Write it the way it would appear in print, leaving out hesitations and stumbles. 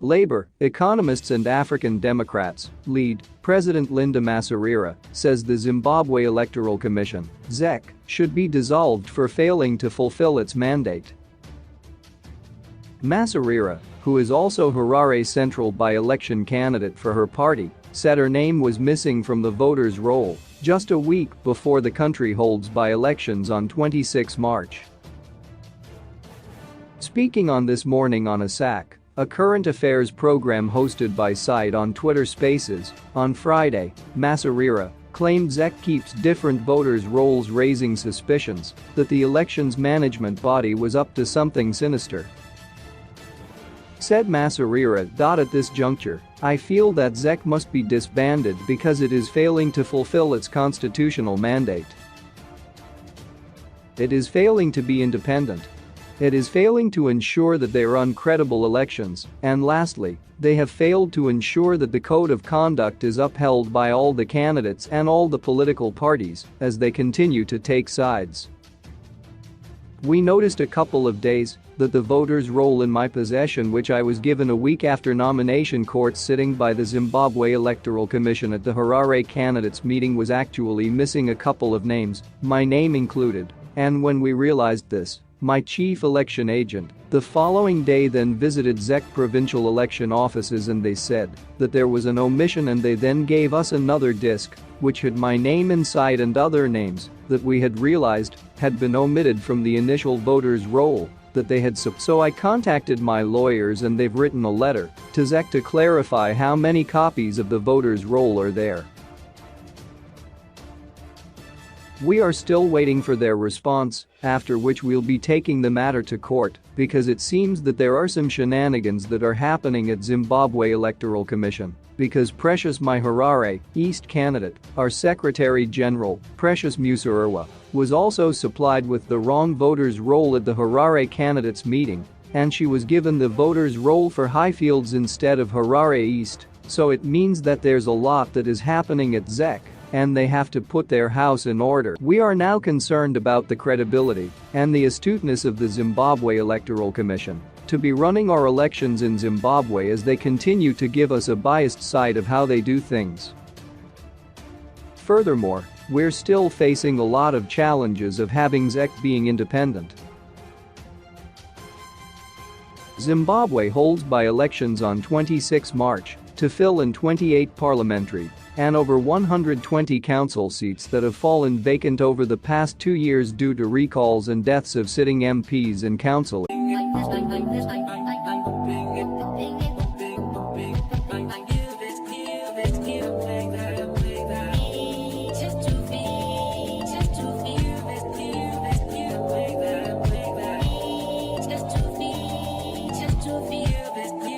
Labor, economists and African Democrats lead. President Linda Masarira says the Zimbabwe Electoral Commission (ZEC) should be dissolved for failing to fulfill its mandate. Masarira, who is also Harare Central by-election candidate for her party, said her name was missing from the voters' roll just a week before the country holds by-elections on 26 March. Speaking on This Morning on a ZEC, a current affairs program hosted by Side on Twitter Spaces, on Friday, Masarira claimed ZEC keeps different voters' rolls, raising suspicions that the elections management body was up to something sinister. Said Masarira. At this juncture, I feel that ZEC must be disbanded because it is failing to fulfill its constitutional mandate. It is failing to be independent. It is failing to ensure that they run credible elections, and lastly, they have failed to ensure that the code of conduct is upheld by all the candidates and all the political parties as they continue to take sides. We noticed a couple of days that the voters' roll in my possession, which I was given a week after nomination court sitting by the Zimbabwe Electoral Commission at the Harare candidates meeting, was actually missing a couple of names, my name included, and when we realized this, my chief election agent the following day then visited ZEC provincial election offices and they said that there was an omission, and they then gave us another disc which had my name inside and other names that we had realized had been omitted from the initial voters' roll that they had. So I contacted my lawyers and they've written a letter to ZEC to clarify how many copies of the voters' roll are there. We are still waiting for their response, after which we'll be taking the matter to court because it seems that there are some shenanigans that are happening at Zimbabwe Electoral Commission. Because Precious, my Harare East candidate, our Secretary General, Precious Musarwa, was also supplied with the wrong voters' roll at the Harare candidates meeting, and she was given the voters' roll for Highfields instead of Harare East, so it means that there's a lot that is happening at ZEC, and they have to put their house in order. We are now concerned about the credibility and the astuteness of the Zimbabwe Electoral Commission to be running our elections in Zimbabwe as they continue to give us a biased side of how they do things. Furthermore, we're still facing a lot of challenges of having ZEC being independent. Zimbabwe holds by-elections on 26 March to fill in 28 parliamentary and over 120 council seats that have fallen vacant over the past 2 years due to recalls and deaths of sitting MPs and councillors. Just to feel this.